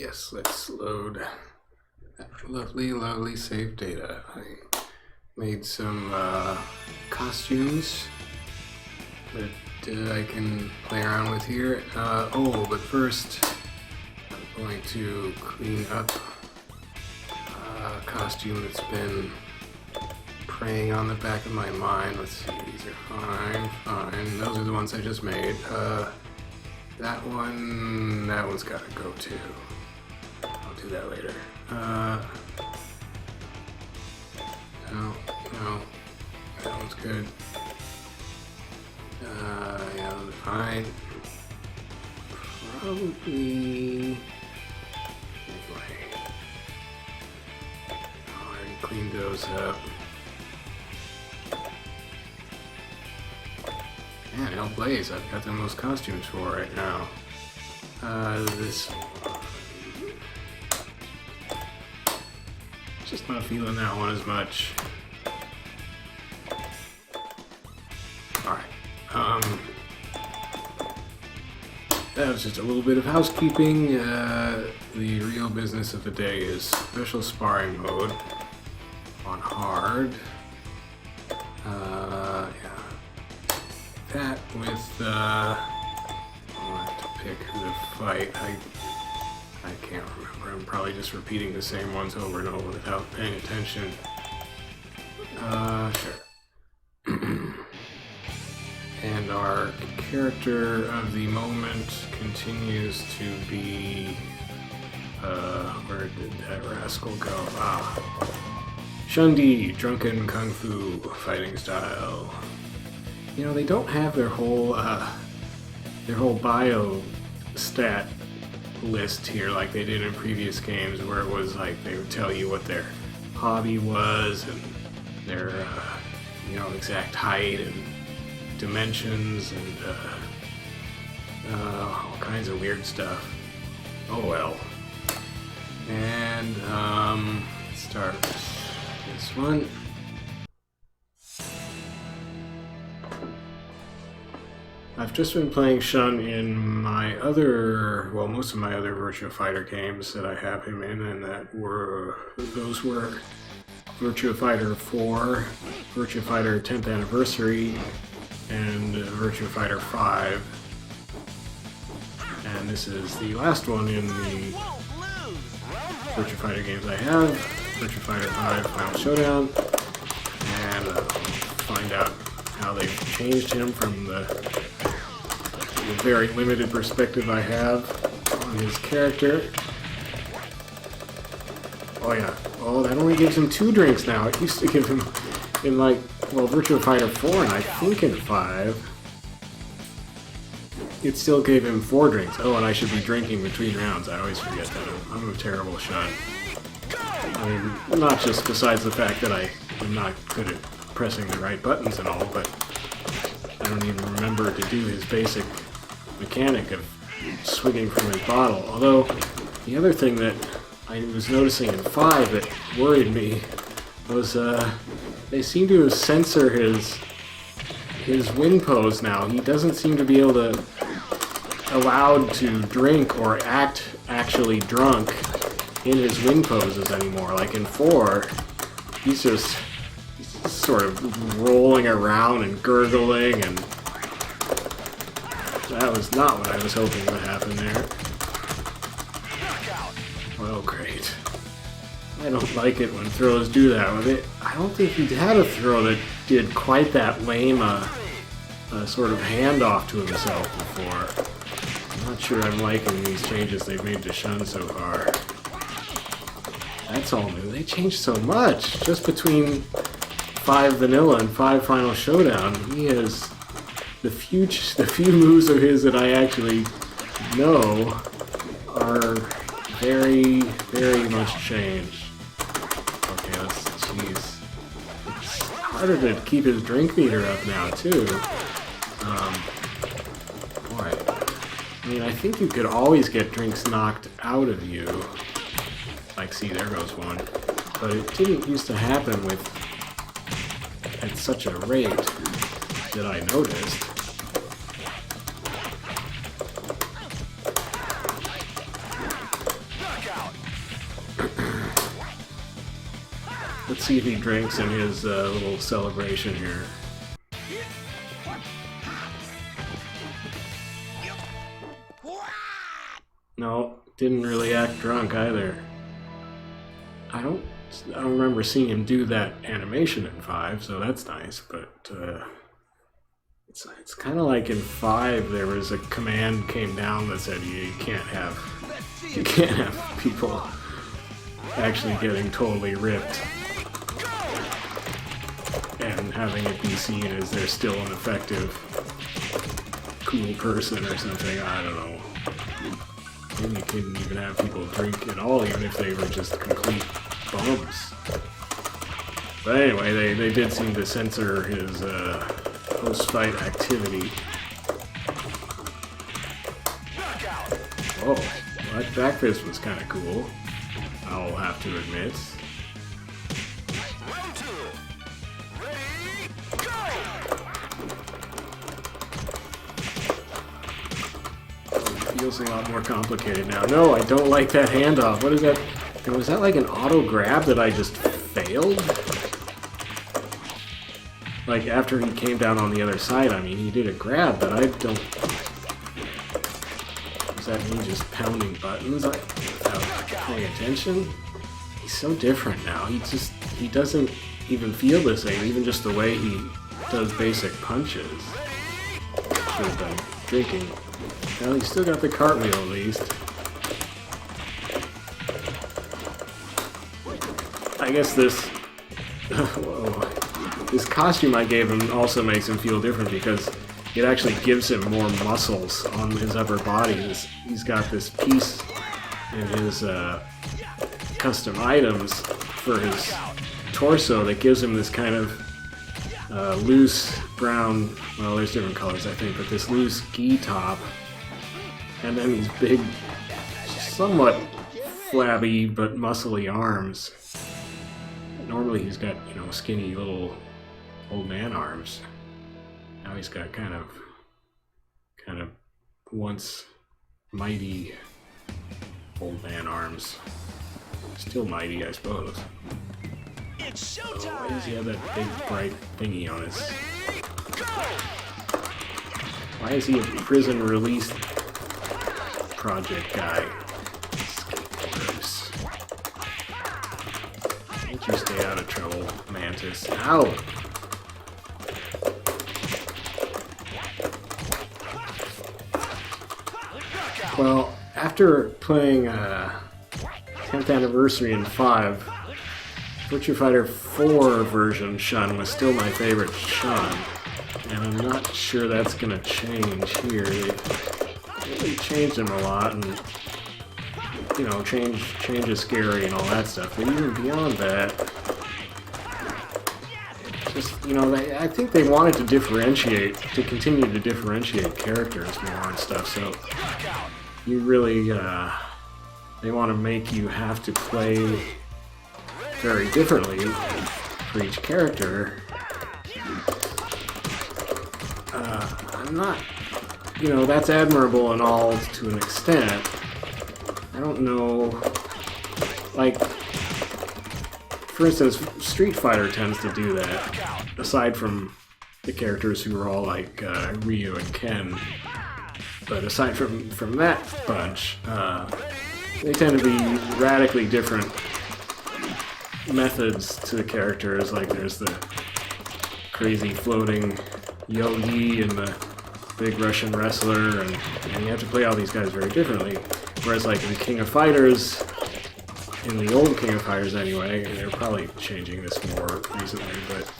Yes, let's load that lovely, lovely save data. I made some costumes that I can play around with here. But first I'm going to clean up a costume that's been preying on the back of my mind. Let's see, these are fine. Those are the ones I just made. That one's gotta go too. I'll do that later. No, that one's good. Yeah, those are fine. Probably. Anyway. I already cleaned those up. Man, Hellblaze, I've got the most costumes for right now. This one. Just not feeling that one as much. Alright. That was just a little bit of housekeeping. The real business of the day is special sparring mode on hard. Yeah. That with, I'll have to pick who to fight. I can't remember. I'm probably just repeating the same ones over and over without paying attention. Sure. And our character of the moment continues to be, where did that rascal go? Shundi, drunken kung fu fighting style. You know, they don't have their whole bio stat list here like they did in previous games, where it was like they would tell you what their hobby was and their, exact height and dimensions and all kinds of weird stuff. Oh well. And let's start with this one. I've just been playing Shun in most of my other Virtua Fighter games that I have him in, and those were Virtua Fighter 4, Virtua Fighter 10th Anniversary, and Virtua Fighter 5. And this is the last one in the Virtua Fighter games I have, Virtua Fighter 5 Final Showdown, and find out how they've changed him from the very limited perspective I have on his character. Oh yeah, that only gives him 2 drinks now. It used to give him in Virtua Fighter 4 and I think in 5, it still gave him 4 drinks. Oh, and I should be drinking between rounds. I always forget that. I'm a terrible shot. I mean, not just besides the fact that I'm not good at pressing the right buttons and all, but I don't even remember to do his basic mechanic of swigging from his bottle. Although, the other thing that I was noticing in 5 that worried me was they seem to censor his win pose now. He doesn't seem to be allowed to drink or act actually drunk in his win poses anymore. Like in 4, he's just sort of rolling around and gurgling, and that was not what I was hoping would happen there. Well, great. I don't like it when throws do that with it. I don't think he had a throw that did quite that lame sort of handoff to himself before. I'm not sure I'm liking these changes they've made to Shun so far. That's all new. They changed so much just between 5 Vanilla and 5 Final Showdown. He has the few moves of his that I actually know are very, very much changed. Okay, jeez. It's harder to keep his drink meter up now, too. Boy. I mean, I think you could always get drinks knocked out of you. Like, see, there goes one. But it didn't used to happen at such a rate that I noticed. Let's see if he drinks in his little celebration here. No, didn't really act drunk either. I don't remember seeing him do that animation in 5, so that's nice, but it's kind of like in 5 there was a command came down that said you can't have people actually getting totally ripped and having it be seen as they're still an effective cool person or something. I don't know. Maybe you couldn't even have people drink at all, even if they were just complete bums. But anyway, they did seem to censor his post-fight activity. Oh, that back fist was kind of cool, I'll have to admit. Feels a lot more complicated now. No, I don't like that handoff. What is that? Was that like an auto grab that I just failed? Like after he came down on the other side, I mean, he did a grab, but I don't... Is that me just pounding buttons without paying attention? He's so different now. He doesn't even feel the same, even just the way he does basic punches. Should have done drinking. Well, he's still got the cartwheel at least. I guess this... Whoa. This costume I gave him also makes him feel different because it actually gives him more muscles on his upper body. He's got this piece in his custom items for his torso that gives him this kind of loose brown... Well, there's different colors, I think, but this loose gi top. And then these big, somewhat flabby but muscly arms. Normally he's got, you know, skinny little old man arms. Now he's got kind of once mighty old man arms. Still mighty, I suppose. It's showtime! Why does he have that big bright thingy on his... Why is he a prison release project guy? Skateboarders. Can't you stay out of trouble, Mantis? Ow! Well, after playing 10th Anniversary in 5, Virtua Fighter 4 version Shun was still my favorite Shun. And I'm not sure that's gonna change here. They really changed him a lot, and you know, change is scary and all that stuff. But even beyond that, just, you know, I think they wanted to continue to differentiate characters more and stuff. So you really, they want to make you have to play very differently for each character. I'm not, you know, that's admirable and all to an extent. I don't know, like, for instance, Street Fighter tends to do that, aside from the characters who are all like Ryu and Ken. But aside from that bunch, they tend to be radically different methods to the characters. Like there's the crazy floating yogi and the big Russian wrestler, and you have to play all these guys very differently. Whereas like in King of Fighters, in the old King of Fighters anyway, and they're probably changing this more recently, but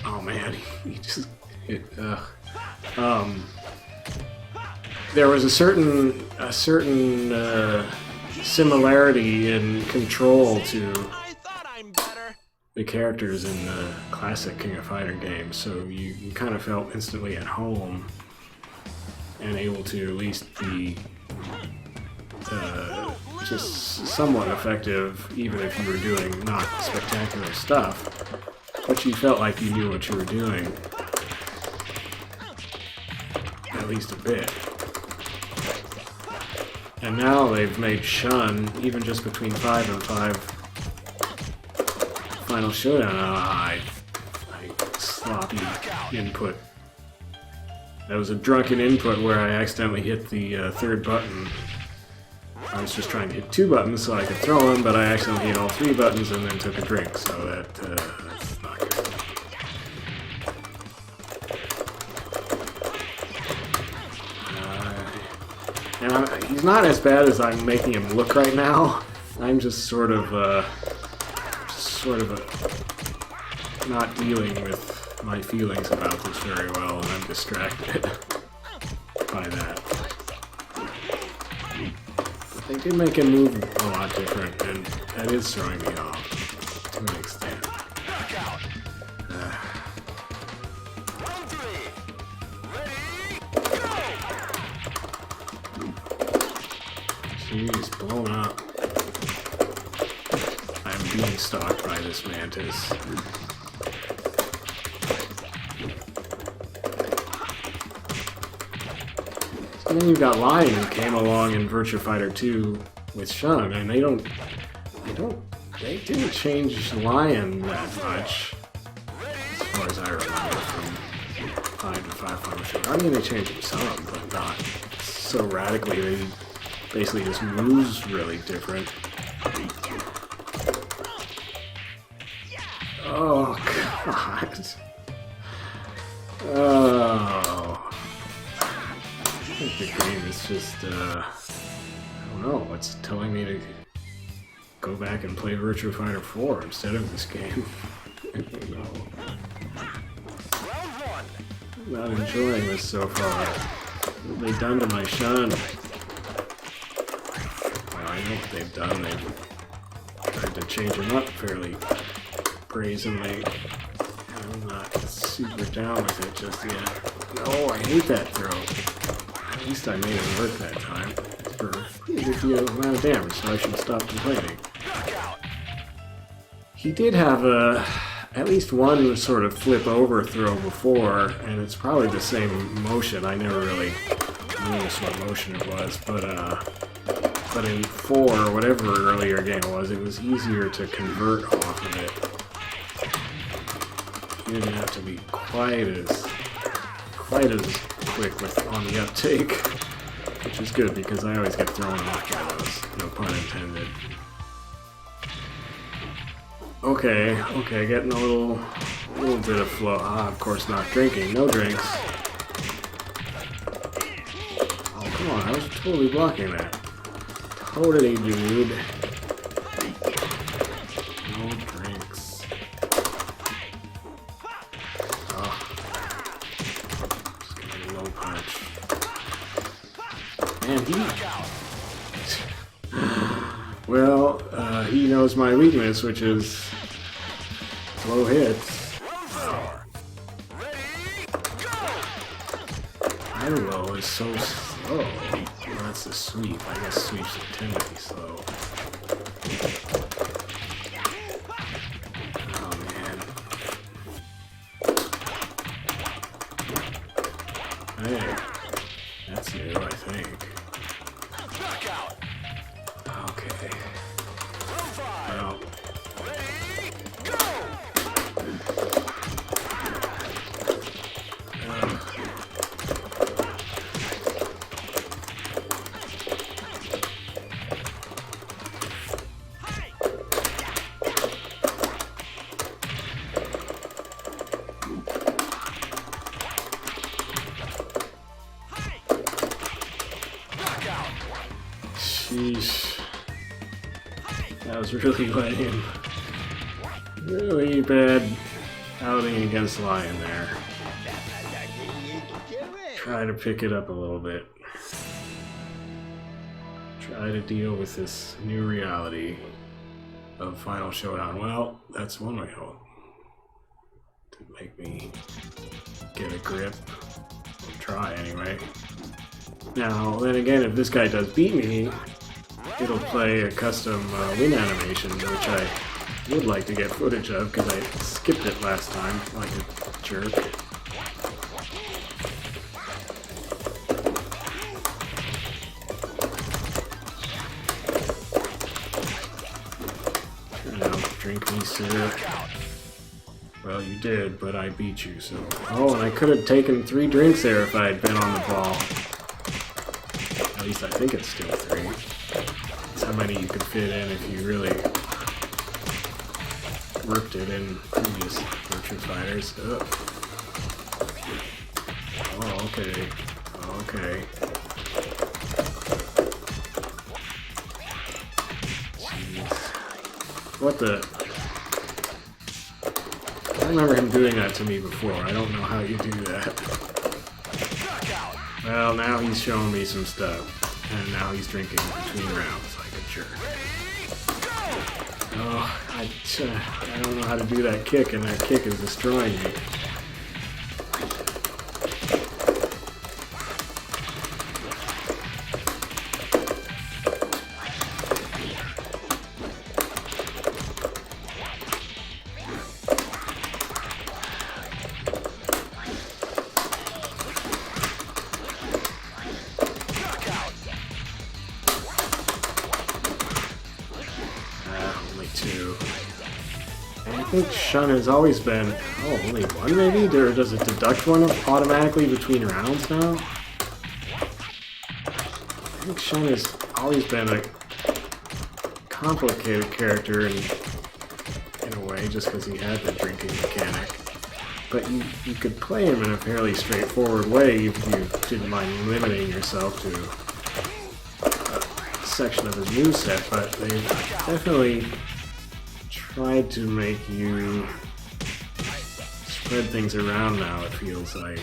oh man, he just hit, there was a certain similarity in control to the characters in the classic King of Fighter games, so you kind of felt instantly at home and able to at least be just somewhat effective, even if you were doing not spectacular stuff, but you felt like you knew what you were doing, at least a bit. And now they've made Shun, even just between 5 and Final Showdown, I sloppy input. That was a drunken input where I accidentally hit the third button. I was just trying to hit 2 buttons so I could throw them, but I accidentally hit all 3 buttons and then took a drink, so that's not good. And he's not as bad as I'm making him look right now. I'm just sort of not dealing with my feelings about this very well, and I'm distracted by that. But they did make him move a lot different, and that is throwing me off to an extent. Round 3. Ready, go! Jeez, blown up. I'm being stalked by this mantis. And then you've got Lion, who came along in Virtua Fighter 2 with Shun, and they didn't change Lion that much, as far as I remember, from 5 to 5 Final Showdown. I mean, they changed him some, but not so radically. They basically just moves really different. Oh, God. Oh. I think the game is just, I don't know, it's telling me to go back and play Virtua Fighter 4 instead of this game. I don't know. Round 1. I'm not enjoying this so far. What have they done to my Shun? Well, I know what they've done. They've tried to change him up fairly brazenly. I'm not super down with it just yet. No, I hate that throw. At least I made it work that time. For a pretty good deal amount of damage, so I should stop complaining. Knockout. He did have at least one sort of flip over throw before, and it's probably the same motion. I never really noticed what motion it was, but in 4, whatever earlier game it was easier to convert off of it. You didn't have to be quite as quick on the uptake, which is good because I always get thrown off by those, no pun intended. Okay, getting a little bit of flow. Of course not drinking, no drinks. Oh, come on, I was totally blocking that. Totally, dude. No drinks. Oh. Just getting a low punch. Man, well, he knows my weakness, which is slow hits. My low is so slow. Well, that's the sweep. I guess sweeps tend to be slow. Oh man. Hey, that's new, I think. Okay. Well. Sheesh. That was really lame. Really bad outing against Lion there. Try to pick it up a little bit. Try to deal with this new reality of Final Showdown. Well, that's one way to make me get a grip. I'll try anyway. Now, then again, if this guy does beat me, it'll play a custom win animation, which I would like to get footage of because I skipped it last time like a jerk. Drink me, sir. Well, you did, but I beat you, so... Oh, and I could have taken 3 drinks there if I had been on the ball. At least I think it's still 3. That's how many you could fit in if you really worked it in previous Virtua Fighters. Ugh. Oh, okay. Okay. Jeez. What the... I remember him doing that to me before. I don't know how you do that. Well, now he's showing me some stuff. And now he's drinking between rounds like a jerk. Oh, I don't know how to do that kick, and that kick is destroying me. I think Shun has always been... Oh, only 1 maybe? Or does it deduct 1 automatically between rounds now? I think Shun has always been a complicated character in a way, just because he had the drinking mechanic. But you could play him in a fairly straightforward way if you didn't mind limiting yourself to a section of his moveset, but they've definitely tried to make you spread things around now, it feels like.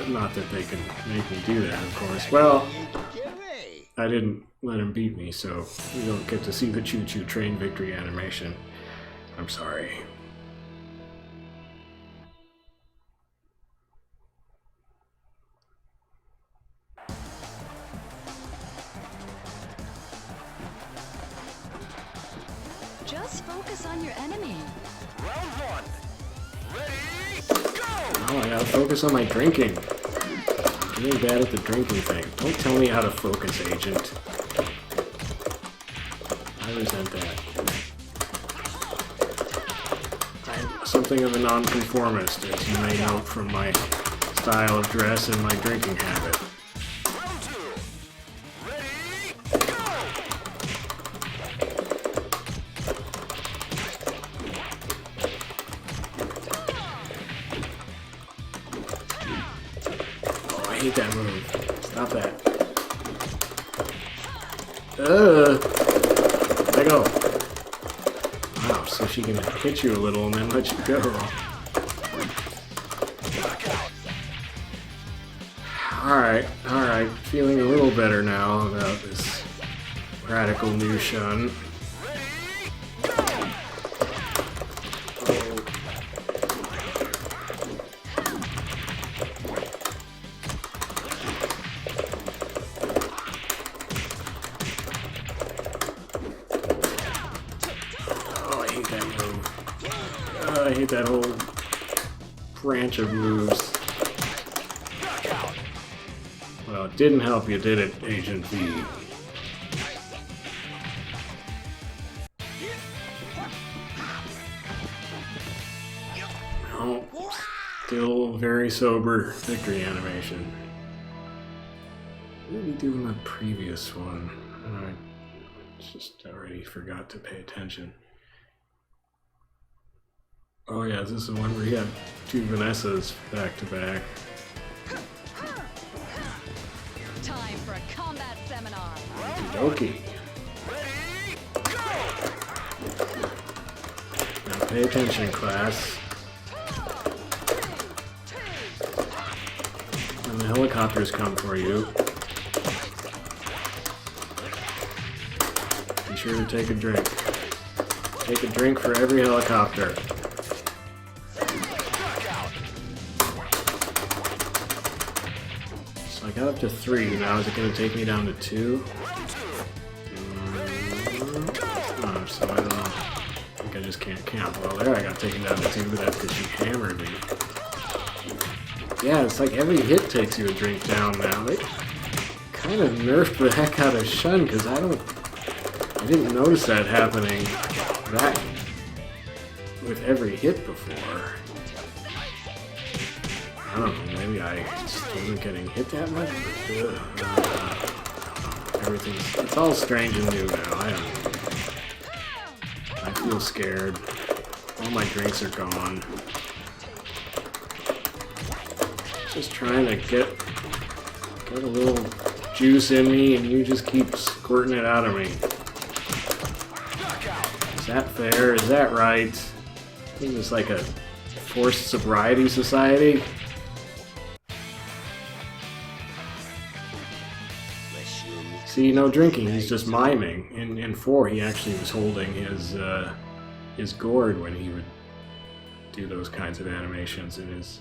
Not that they can make me do that, of course. Well, I didn't let him beat me, so you don't get to see the choo-choo train victory animation. I'm sorry. Just focus on your enemy. Round 1. Ready, go! Oh, I gotta focus on my drinking. I'm really bad at the drinking thing. Don't tell me how to focus, Agent. I resent that. I'm something of a nonconformist, as you may note from my style of dress and my drinking habit. Round 2. Ready, go! Oh, I hate that move. Stop that. Let go. Wow, so she can hit you a little and then let you go. Alright. Feeling a little better now about this radical new Shun. Oh, I hate that move. I hate that whole branch of moves. Well, it didn't help you, did it, Agent V? No, still very sober victory animation. What did we do in the previous one? I just already forgot to pay attention. Oh yeah, this is the one where you have 2 Vanessas back to back. Time for a combat seminar. Okie. Now pay attention, class. When the helicopters come for you, be sure to take a drink. Take a drink for every helicopter. So I got up to 3. Now is it going to take me down to 2? Oh, so I don't know. I think I just can't count. Well, there I got taken down to 2, but that's because she hammered me. Yeah, it's like every hit takes you a drink down now. They kind of nerfed the heck out of Shun, because I didn't notice that happening that with every hit before. I don't know, maybe I just wasn't getting hit that much. It's all strange and new now. I feel scared. All my drinks are gone. Just trying to get a little juice in me, and you just keep squirting it out of me. Is that fair? Is that right? Is this like a forced sobriety society? See, no drinking. He's just miming. In 4, he actually was holding his gourd when he would do those kinds of animations in his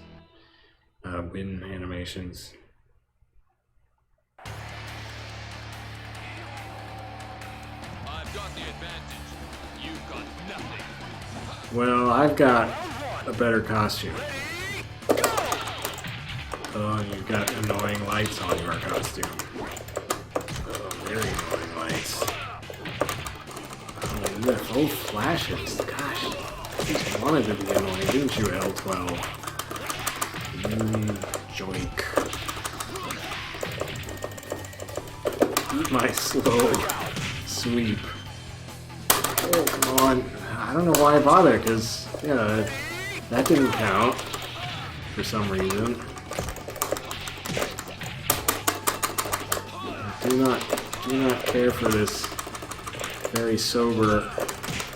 win animations. I've got the advantage. You've got nothing. Well, I've got a better costume. Oh, and you've got annoying lights on your costume. Oh, very annoying lights. Oh, UFO flashes. Gosh, you just wanted to be annoying, didn't you, L12? Joink. Eat my slow sweep. Oh, come on. I don't know why I bother, because, yeah, that didn't count for some reason. I do not care for this very sober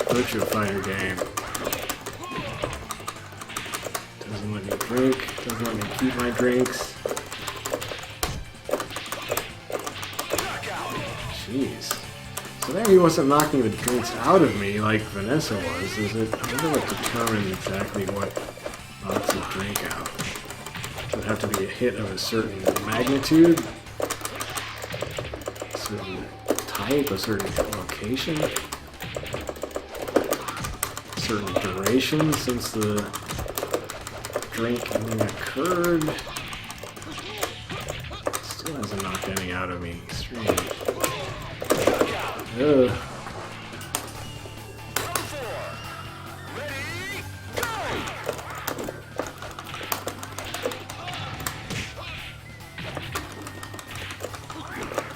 Virtua Fighter game. Doesn't let me drink, doesn't let me keep my drinks. Jeez. So there he wasn't knocking the drinks out of me like Vanessa was, is it? I wonder what determines exactly what knocks a drink out. Does it have to be a hit of a certain magnitude? A certain type? A certain location? A certain duration since the drinking occurred? Still hasn't knocked any out of me. Strange. Ugh.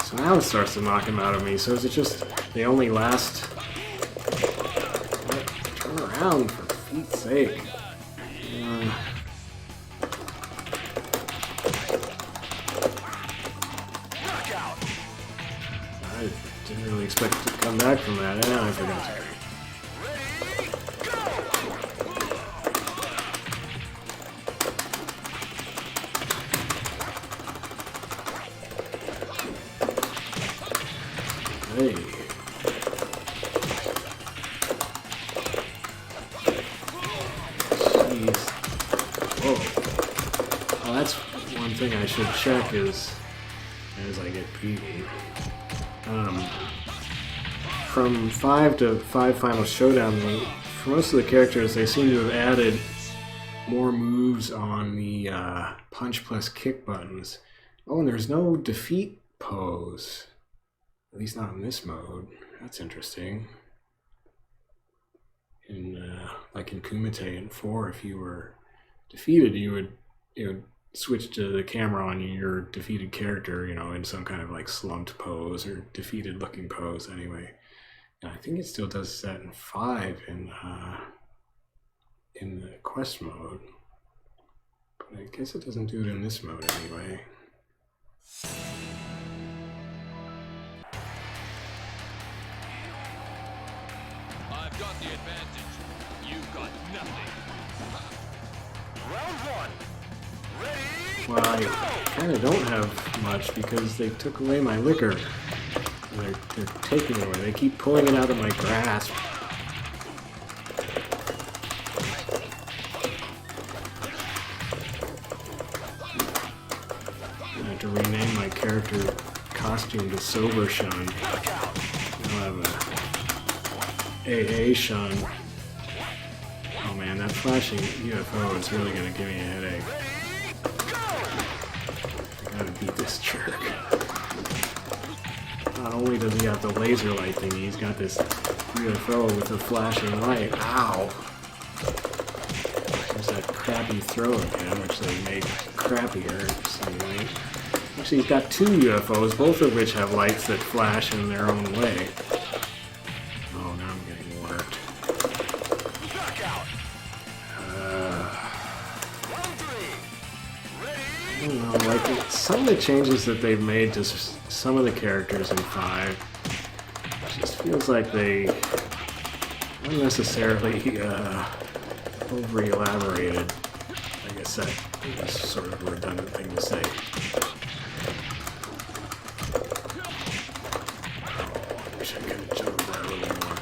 So now it starts to knock him out of me. So is it just they only last? What? Turn around for Pete's sake. I didn't really expect to come back from that. Yeah, I forgot to. Hey. Jeez. Whoa. Well, that's one thing I should check is as I get beaten. From 5 to 5 Final Showdown, for most of the characters, they seem to have added more moves on the punch plus kick buttons. Oh, and there's no defeat pose. At least not in this mode. That's interesting. Like in Kumite in 4, if you were defeated, it would switch to the camera on your defeated character, in some kind of like slumped pose or defeated looking pose anyway. And I think it still does that in 5 in the quest mode. But I guess it doesn't do it in this mode anyway. I've got the advantage. You've got nothing. Round 1. Ready? Well, I kind of don't have much because they took away my liquor. They're taking it away. They keep pulling it out of my grasp. I have to rename my character costume to Sober Shun. I'll have a AA Shun. Oh man, that flashing UFO is really gonna give me a headache. I gotta beat this jerk. not only does he have the laser light thingy, he's got this UFO with a flashing light. Ow! There's that crappy throw again, which they made crappier in some way. Actually, he's got two UFOs, both of which have lights that flash in their own way. Oh, now I'm getting worked. I don't know, like, some of the changes that they've made to some of the characters in 5 just feels like they unnecessarily over-elaborated. I guess that's sort of a redundant thing to say. I wish I could have jumped there a little more.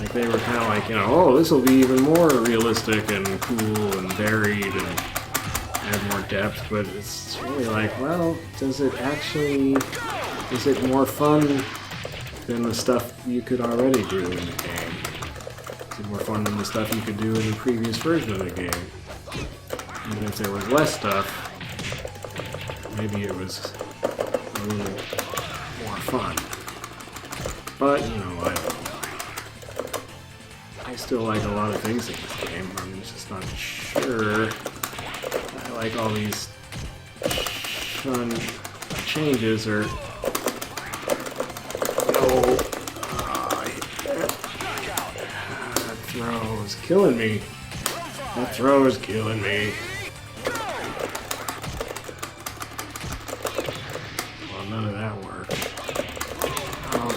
Like they were kind of like, you know, oh, this will be even more realistic and cool and varied and add more depth, but it's really like, well, is it more fun than the stuff you could already do in the game? Is it more fun than the stuff you could do in the previous version of the game? Even if there was less stuff, maybe it was a little more fun. But, you know, I don't know. I still like a lot of things in this game. I'm just not sure I like all these fun changes or... No. That throw is killing me. That throw is killing me. Well, none of that worked. Oh,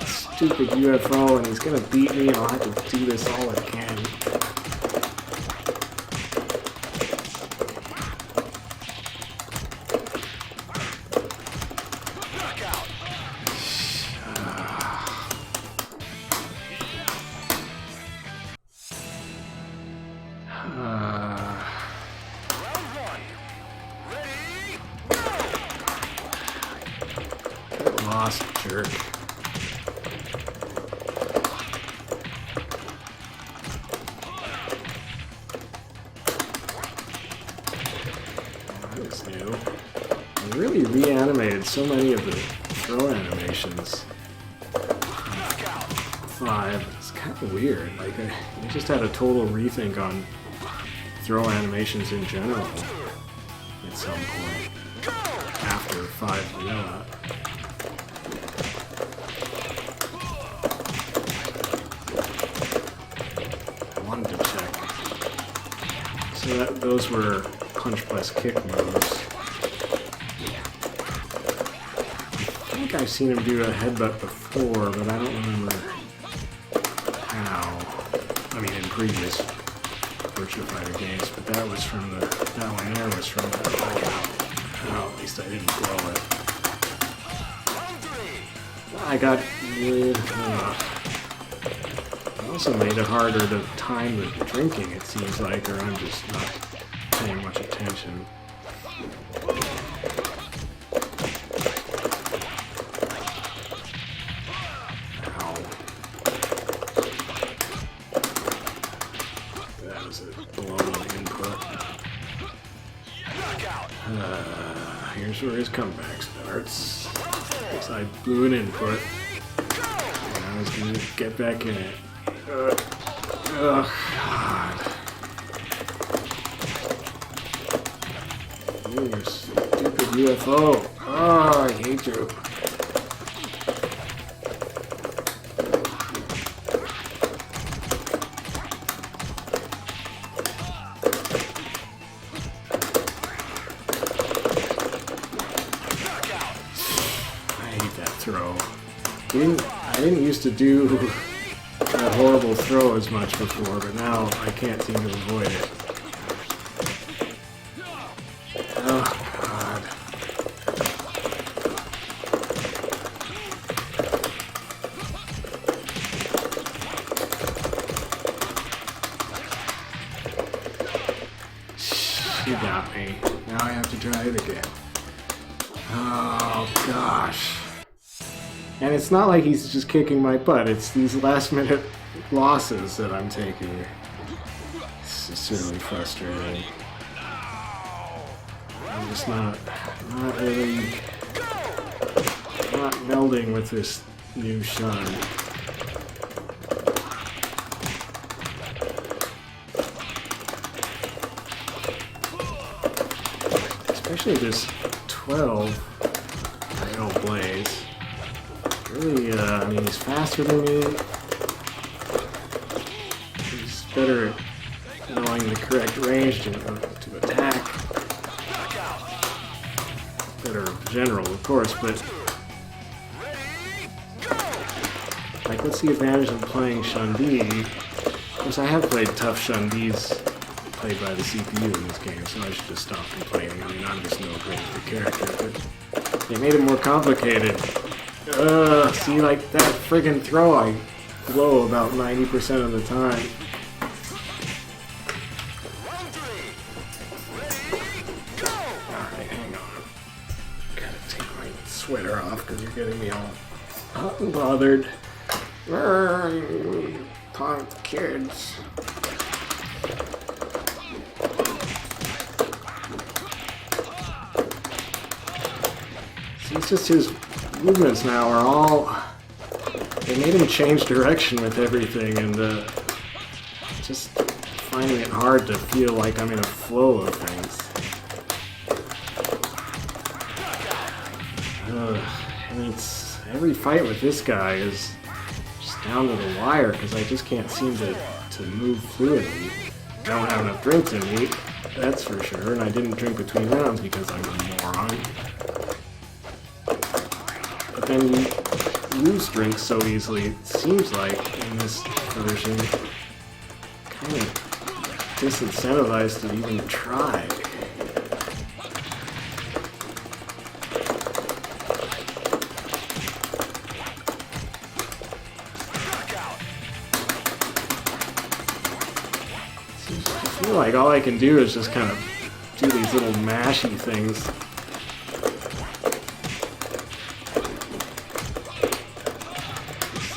stupid UFO, and he's gonna beat me, and I'll have to do this all again. Lost, jerk. That was new. They really reanimated so many of the throw animations. 5. It's kind of weird. Like, they just had a total rethink on throw animations in general at some point after 5 Vanilla. So those were punch plus kick moves. I think I've seen him do a headbutt before, but I don't remember how. I mean, in previous Virtua Fighter games, but that was from that one there was from the Well, at least I didn't blow it. I got... also made it harder to time the drinking, it seems like, or I'm just not paying much attention. Ow. That was a blown input. Here's where his comeback starts. I blew an input, and I was going to get back in it. Oh, God. You stupid UFO. Oh, I hate you. I hate that throw. I didn't used to do that horrible throw as much before, but now I can't seem to avoid it. Oh, God. You got me. Now I have to try it again. Oh, gosh. And it's not like he's just kicking my butt, it's these last-minute losses that I'm taking. It's just really frustrating. I'm just not really not melding with this new Shun. Especially this 12 Idle Blaze. Really, I mean, he's faster than me. He's better at knowing the correct range to attack. Better general, of course, but like, what's the advantage of playing Shun-Di? Of course, I have played tough Shun-Dis played by the CPU in this game, so I should just stop complaining. I mean, I'm just no great at the character, but they made it more complicated. See, like that friggin' throw, I blow about 90% of the time. Alright, hang on. Gotta take my sweater off because you're getting me all hot and bothered. Punk kids. See, it's just his movements now are all... They made him change direction with everything, and just finding it hard to feel like I'm in a flow of things. And it's... Every fight with this guy is just down to the wire, because I just can't seem to move fluidly. I don't have enough drinks in me, that's for sure, and I didn't drink between rounds because I'm a moron. But then you lose drinks so easily, it seems like, in this version. Kind of disincentivized to even try. I feel like all I can do is just kind of do these little mashy things.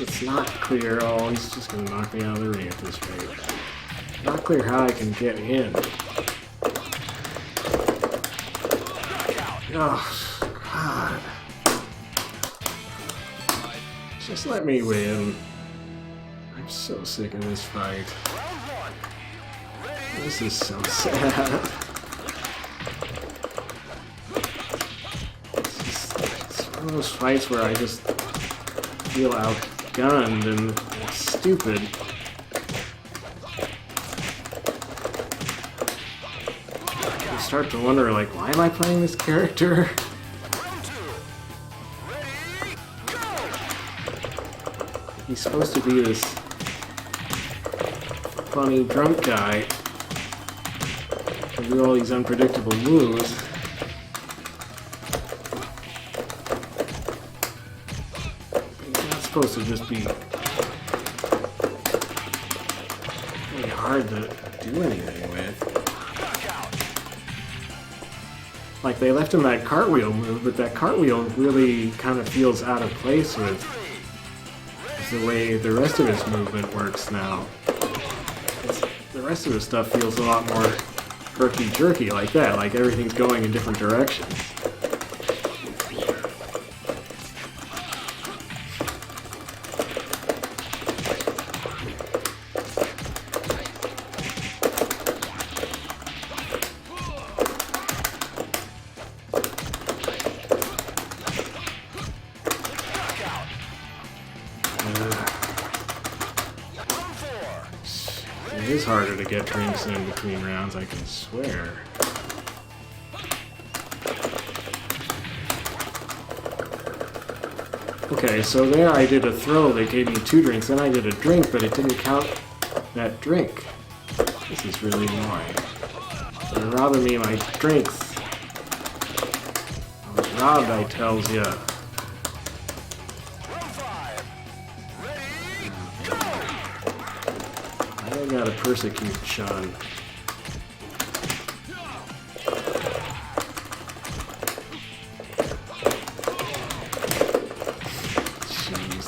It's not clear. Oh, he's just gonna knock me out of the ring at this rate. Not clear how I can get in. Oh, God. Just let me win. I'm so sick of this fight. This is so sad. It's one of those fights where I just feel outgunned and stupid. I start to wonder, like, why am I playing this character? He's supposed to be this funny drunk guy and do all these unpredictable moves. Supposed to just be really hard to do anything with. Like, they left him that cartwheel move, but that cartwheel really kind of feels out of place with the way the rest of his movement works now. The rest of his stuff feels a lot more herky-jerky like that, like everything's going in different directions. It is harder to get drinks in between rounds, I can swear. Okay, so there I did a throw that gave me 2 drinks, then I did a drink, but it didn't count that drink. This is really annoying. They're robbing me my drinks. I was robbed, I tells ya. I gotta persecute Shun. Jeez,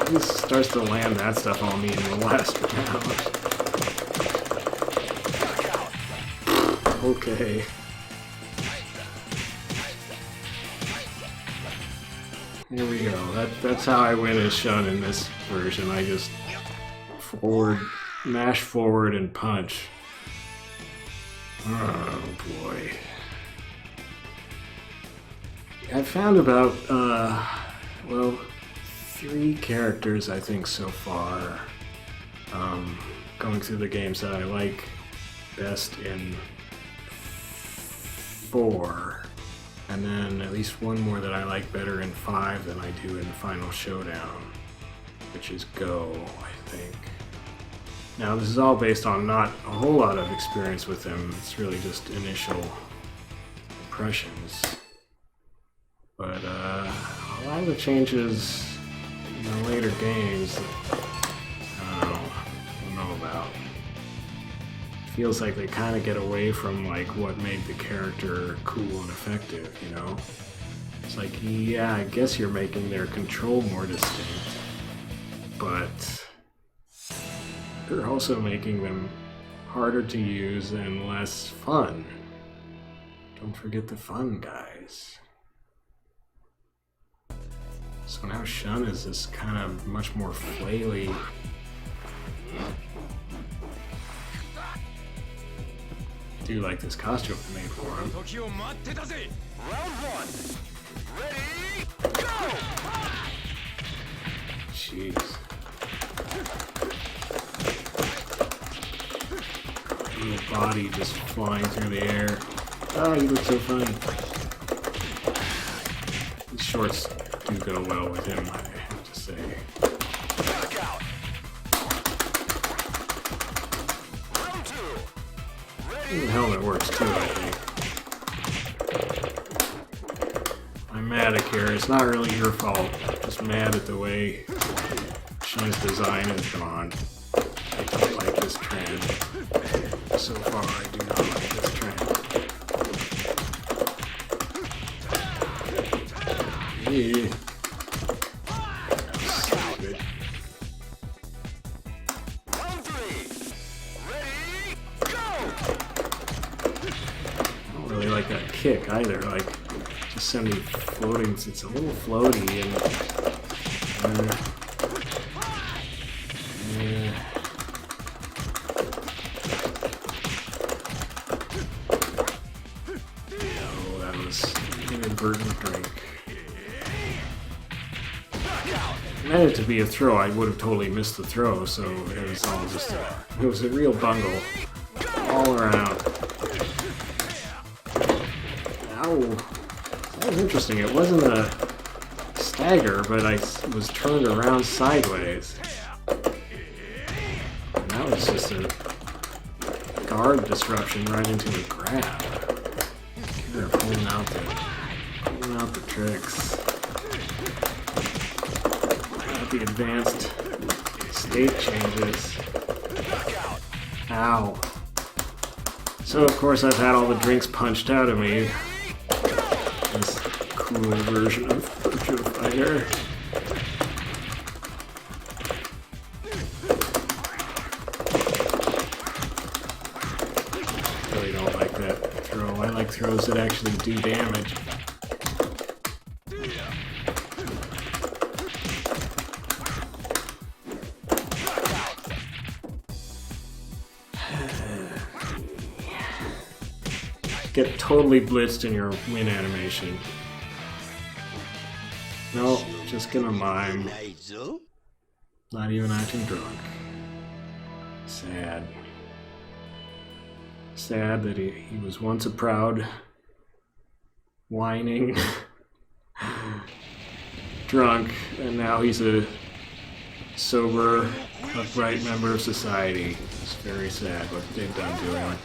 he starts to land that stuff on me in the last round. Okay. Here we go. That's how I win as Shun in this version. I just mash forward and punch. Oh boy. I've found about, well, 3 characters I think so far, going through the games that I like best in 4, and then at least one more that I like better in 5 than I do in Final Showdown, which is Go, I think. Now this is all based on not a whole lot of experience with him, it's really just initial impressions. But a lot of the changes in the later games, I don't know about. Feels like they kind of get away from like what made the character cool and effective, you know? It's like, yeah, I guess you're making their control more distinct, but you're also making them harder to use and less fun. Don't forget the fun, guys. So now Shun is this kind of much more flaily. I do like this costume they made for him. Round 1. Ready? Go! Jeez. Little body just flying through the air. Oh, you look so funny. These shorts do go well with him, I have to say. Knockout. Round 2. The helmet works too, I think. I'm mad at Kira. It's not really your fault. I'm just mad at the way Shun's design has gone. I don't like this trend. So far, I do not like this trend. Yeah. Stupid. Round 3. Ready? Go! I don't really like that kick either. Like, just send me floating. It's a little floaty and. No, that was an inadvertent drink. I meant it to be a throw. I would have totally missed the throw, so it was all just it was a real bungle all around. Ow. That was interesting. It wasn't a stagger, but I was turned around sideways. And that was just a guard disruption right into a grab. They're pulling out the tricks. The advanced state changes. Ow. So of course I've had all the drinks punched out of me. This cool version of Virtua Fighter. Really don't like that throw. I like throws that actually do damage. Get totally blitzed in your win animation. No, just gonna mime. Not even acting drunk. Sad. Sad that he was once a proud, whining, drunk, and now he's a sober, upright member of society. It's very sad what they've done to him.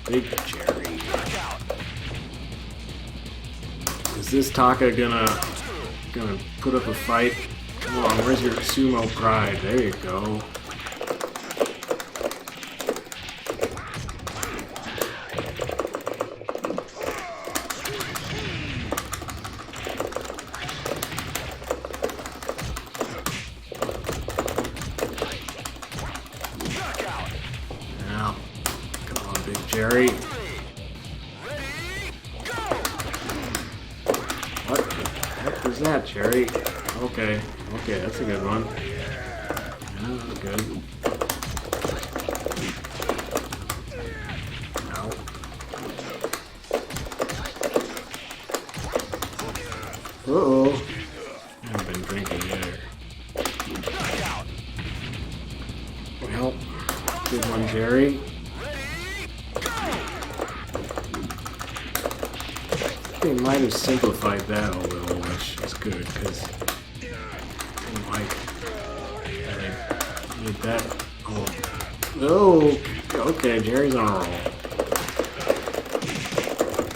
Big Jerry. Is this Taka gonna put up a fight? Come on, where's your sumo pride? There you go. Jerry. What the heck was that, Jerry? Okay, okay, that's a good one. Yeah, that's good. No. Uh-oh. I haven't been drinking either. Well, good one, Jerry. They might have simplified that a little, which is good, because I didn't like I need that. Oh, okay, Jerry's on a roll.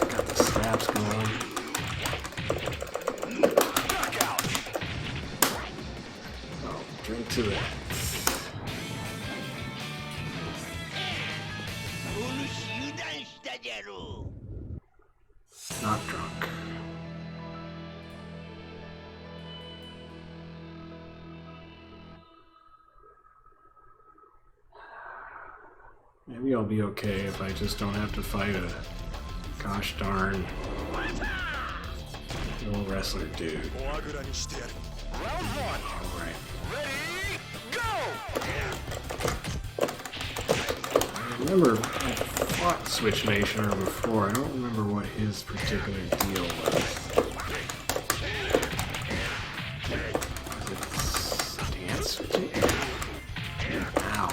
Got the snaps going. Oh, drink to that. Not drunk. Maybe I'll be okay if I just don't have to fight a gosh darn little wrestler dude. Alright. I remember I fought Switch Nationer before. I don't remember what his particular deal was. Was it dance? Ow.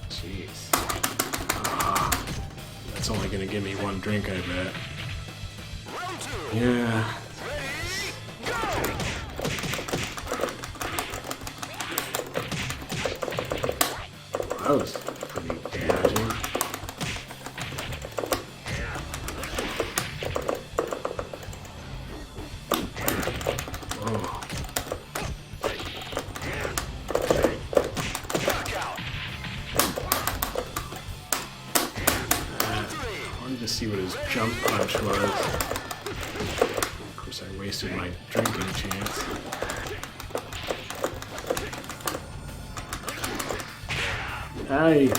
Jeez. That's only gonna give me one drink, I bet. Yeah. That was pretty damaging. Whoa. I wanted to see what his jump punch was. Of course, I wasted my drinking chance. I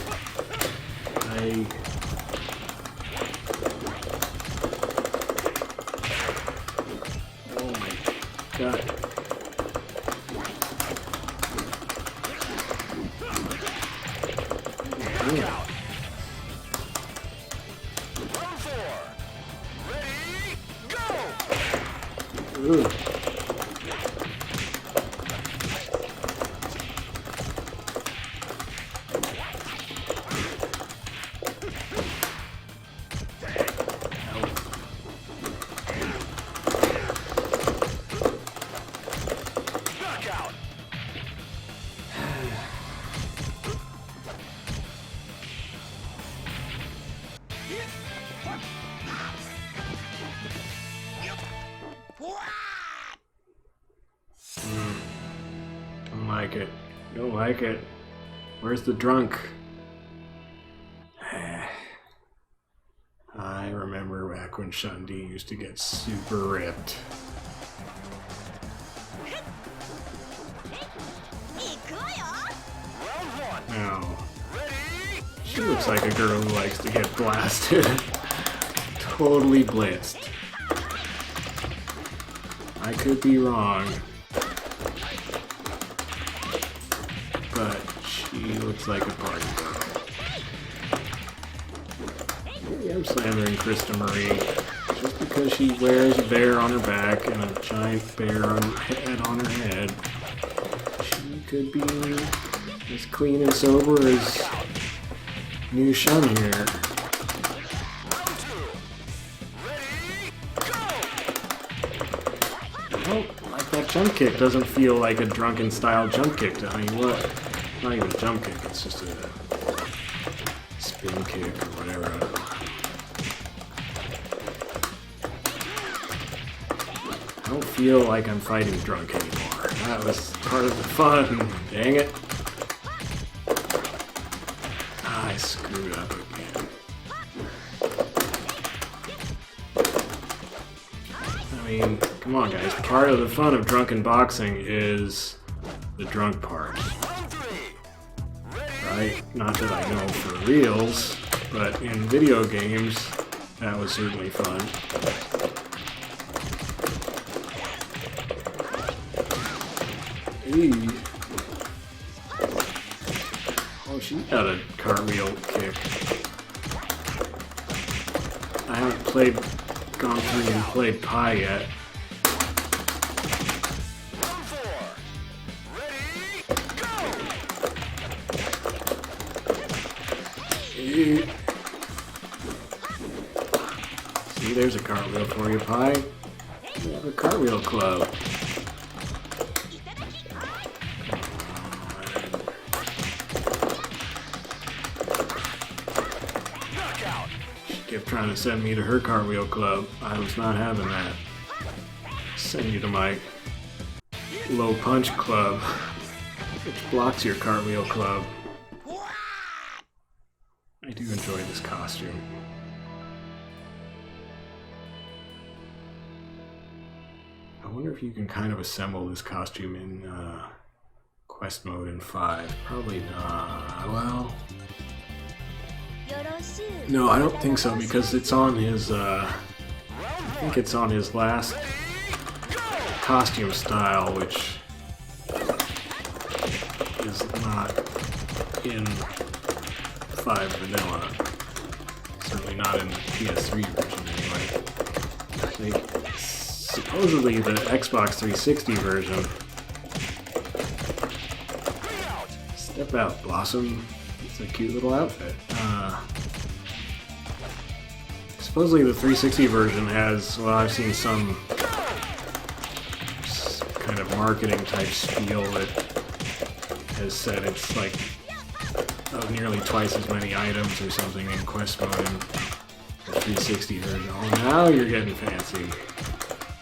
oh my god. Yeah. Ooh. Don't like it. Don't like it. Where's the drunk? I remember back when Shun-Di used to get super ripped. Now, she looks like a girl who likes to get blasted. Totally blitzed. I could be wrong, but she looks like a party girl. Maybe I'm slandering Krista Marie just because she wears a bear on her back and a giant bear head on her head. She could be as clean and sober as new Shun here. Oh, like that jump kick doesn't feel like a drunken style jump kick to me. What? Not even a jump kick, it's just a spin kick or whatever. I don't feel like I'm fighting drunk anymore. That was part of the fun. Dang it. I screwed up again. mean, come on guys, part of the fun of drunken boxing is the drunk part. Right? Not that I know for reals, but in video games, that was certainly fun. Eee. Oh, she got a cartwheel kick. I haven't gone through and played Pi yet. Eee. See, there's a cartwheel for you, Pi. You have a cartwheel club. Kept trying to send me to her cartwheel club. I was not having that. Send you to my low punch club, which blocks your cartwheel club. I do enjoy this costume. I wonder if you can kind of assemble this costume in quest mode in 5. Probably not. Well, no, I don't think so, because it's on his, I think it's on his last costume style, which is not in 5 vanilla. Certainly not in the PS3 version, anyway. Supposedly the Xbox 360 version. Step out, Blossom. It's a cute little outfit. Supposedly the 360 version has, well, I've seen some kind of marketing type spiel that has said it's like nearly twice as many items or something in quest mode in the 360 version. Oh, now you're getting fancy.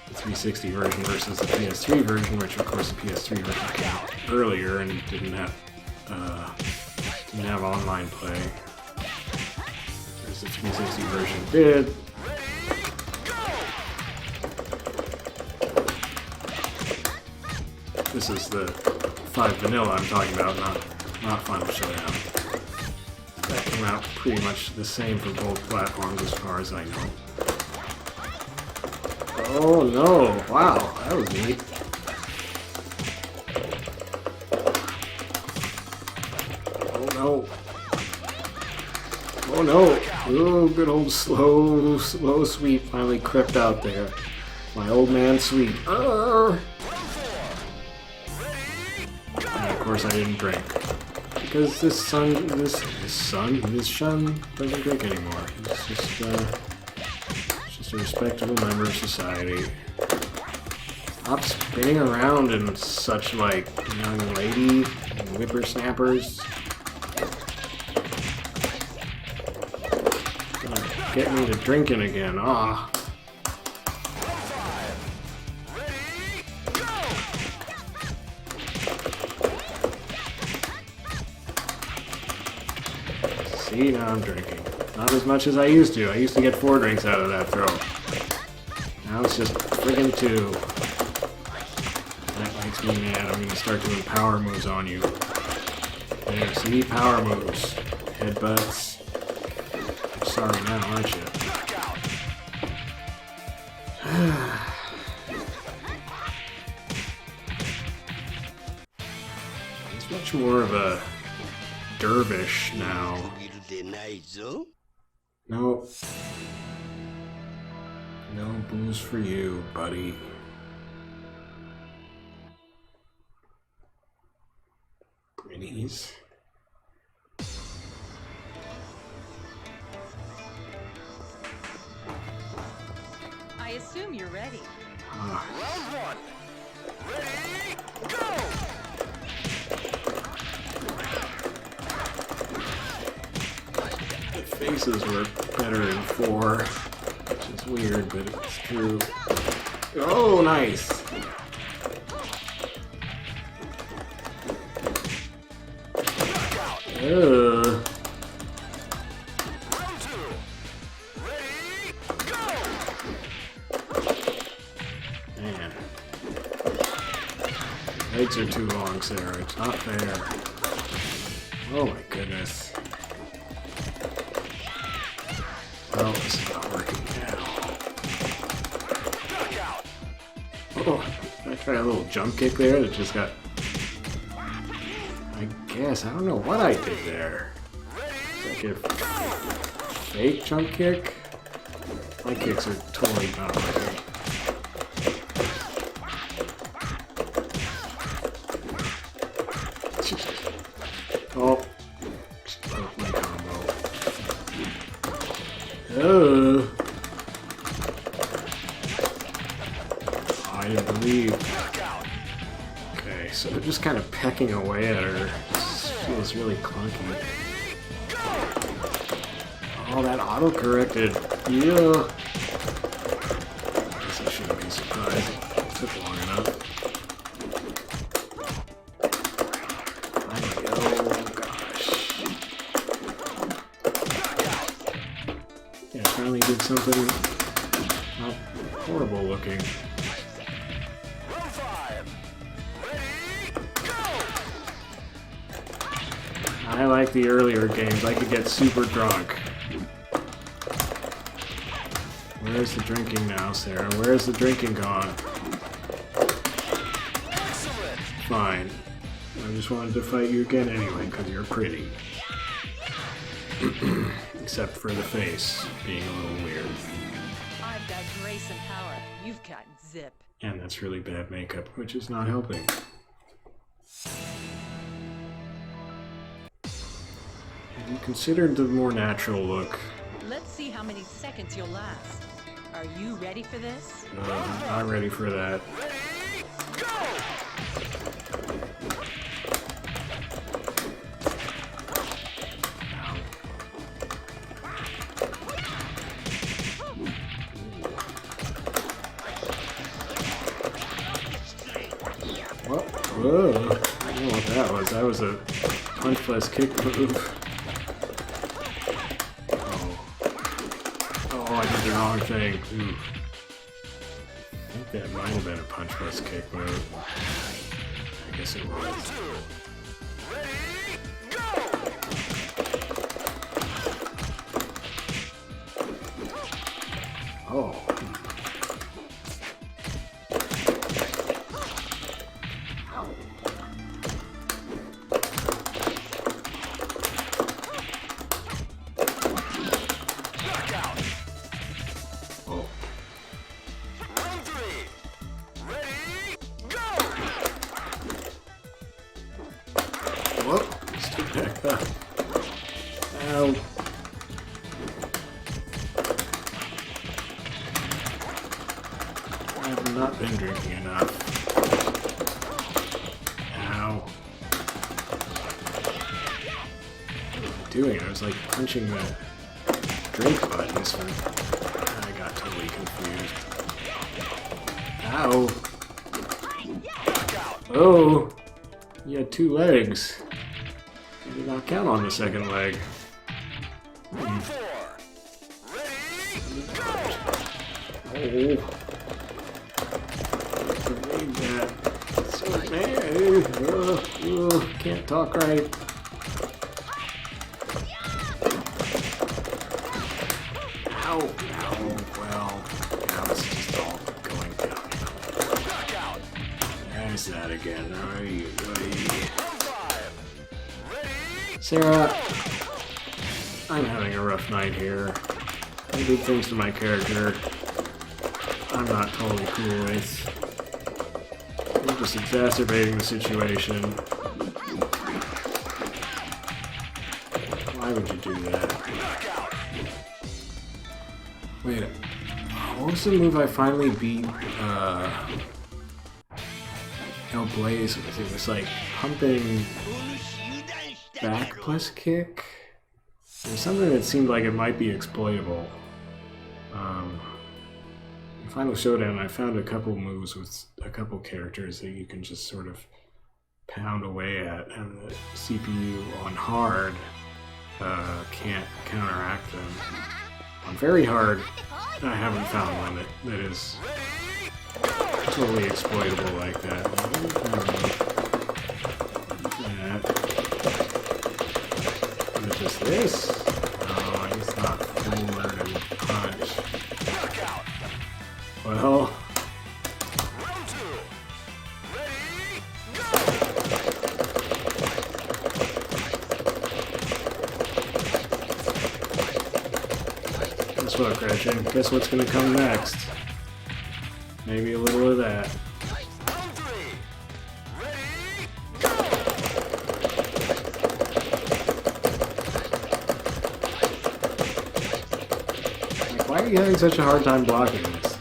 The 360 version versus the PS3 version, which of course the PS3 version came out earlier and didn't have online play. Whereas the 360 version did. This is the 5 vanilla I'm talking about, not Final Showdown. That came out pretty much the same for both platforms as far as I know. Oh no! Wow, that was neat. Oh no! Oh no! Oh, good old slow sweep finally crept out there. My old man sweep. And of course I didn't drink. Because this shun doesn't drink anymore. He's just a respectable member of society. Stop spinning around in such like young lady and whippersnappers. Gonna get me to drinking again. Ah. See, now I'm drinking. Not as much as I used to. I used to get 4 drinks out of that throw. Now it's just friggin' 2. That makes me mad. I'm gonna start doing power moves on you. There, see? Power moves. Headbutts. You're sorry now, aren't you? He's much more of a dervish now. No. No booze for you, buddy. Pretties. I assume you're ready. Round 1. Ready, go! The faces were better in 4, which is weird, but it's true. Oh, nice! Ugh. Legs are too long, Sarah. It's not fair. Oh my goodness. Well, this is not working now. Oh, I tried a little jump kick there that just got... I guess, I don't know what I did there. It's like a fake jump kick? My kicks are totally not working. Oh, just broke my combo. Oh, I didn't believe. Okay, so they're just kind of pecking away at her. This feels really clunky. Oh, that auto-corrected. Yeah. I guess I shouldn't be surprised. It took long enough. Finally, oh gosh. Yeah, I finally did something not horrible looking. I like the earlier games. I could get super drunk. Where's the drinking now, Sarah? Where's the drinking gone? Fine. I just wanted to fight you again anyway, because you're pretty. Except for the face being a little weird. I've got grace and power. You've got zip. And that's really bad makeup, which is not helping. Have you considered the more natural look? Let's see how many seconds you'll last. Are you ready for this? Not ready for that. What? Whoa! I don't know what that was. That was a punch plus kick move. Oh, I did the wrong thing. Ooh. I think that might have been a punch plus kick move. I guess it was. Oh. Whoop! Stick back up. Ow. I have not been drinking enough. Ow. What was I doing? I was like punching the drink buttons for... I got totally confused. Ow. Oh! You had two legs. You did not count on the second leg. Oh. Read that. So mad. Can't talk right. Ow. Ow. Well, now it's just all going downhill. There's that again. Sarah, I'm having a rough night here. I did things to my character I'm not totally cool with. You're just exacerbating the situation. Why would you do that? Wait, what was the move I finally beat El Blaze with? It was like pumping back plus kick? There's something that seemed like it might be exploitable. In Final Showdown, I found a couple moves with a couple characters that you can just sort of pound away at, and the CPU on hard can't counteract them. On very hard, I haven't found one that is totally exploitable like that. this? No, he's not forward and punch. Well, Round 2. Ready, go! guess what, Gretchen? Guess what's gonna come next? Maybe a little of that. Round 3. Ready, Like, why are you having such a hard time blocking this?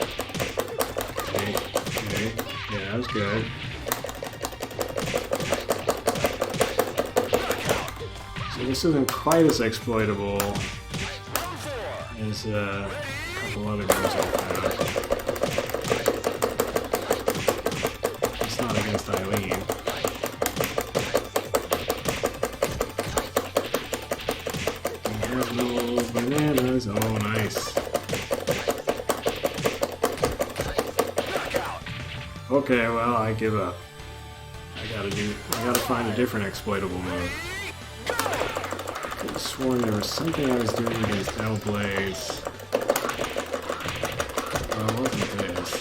Okay, okay. Yeah, that was good. So this isn't quite as exploitable as a couple other moves I found. It's not against Eileen. We have no bananas. Oh, nice. Okay, well, I give up. I gotta find a different exploitable move. I could have sworn there was something I was doing against Hellblaze. Oh, it wasn't this.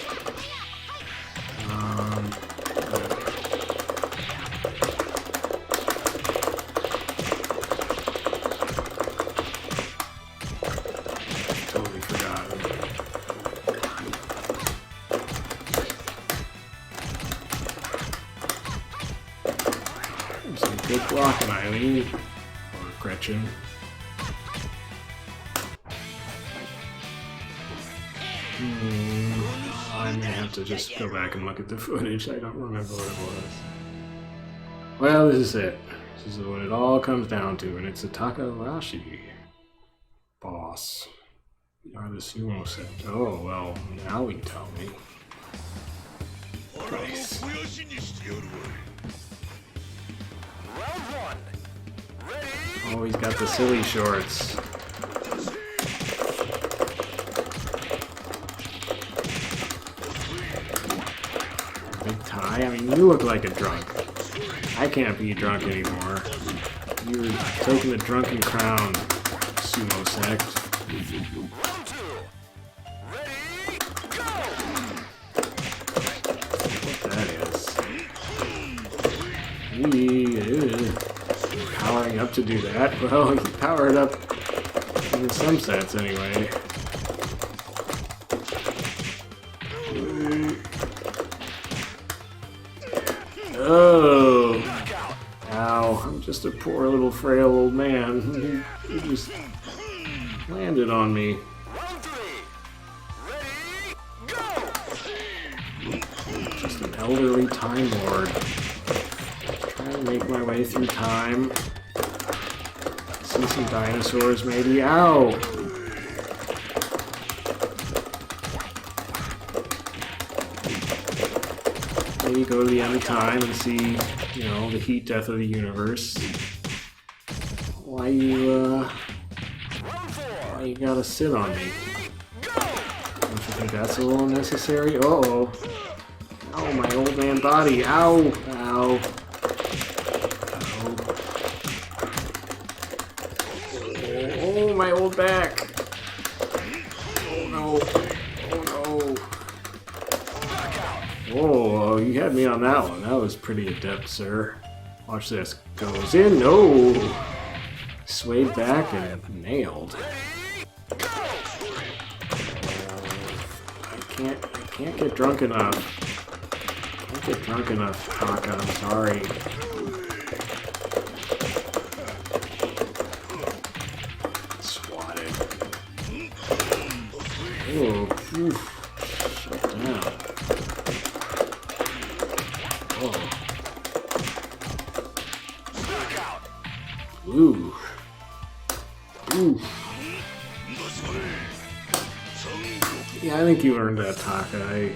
Totally forgotten. Some good blocking, Eileen. Or Gretchen. I may have to just go back and look at the footage. I don't remember what it was. Well, this is it. This is what it all comes down to, and it's a Takahashi boss. You are the sumo set. Oh, well, now you tell me. Nice. Round 1. Ready, Oh, he's got the silly shorts. Big tie? I mean, you look like a drunk. I can't be drunk anymore. You're taking the drunken crown, sumo sect. round 2. Ready, go! What that is. He is powering up to do that. Well, he's powered up in some sets anyway. Oh! Ow, I'm just a poor little frail old man. He just landed on me. Round 3. Ready, go! Just an elderly Time Lord. Trying to make my way through time. See some dinosaurs maybe. Ow! Maybe go to the end of time and see, you know, the heat death of the universe. Why you gotta sit on me? Don't you think that's a little unnecessary? Uh-oh. Oh, my old man body. Ow! Ow. Ow. Oh, my old back. Oh, no. Oh, no. Oh, you had me on that one. That was pretty adept, sir. Watch this. Goes in. No! Swayed back and nailed. I can't get drunk enough. Can't get drunk enough, Taka. I'm sorry. Swatted. Oh, oof. Shut down. Oh. Ooh. Ooh. Yeah, I think you earned that, Taka. I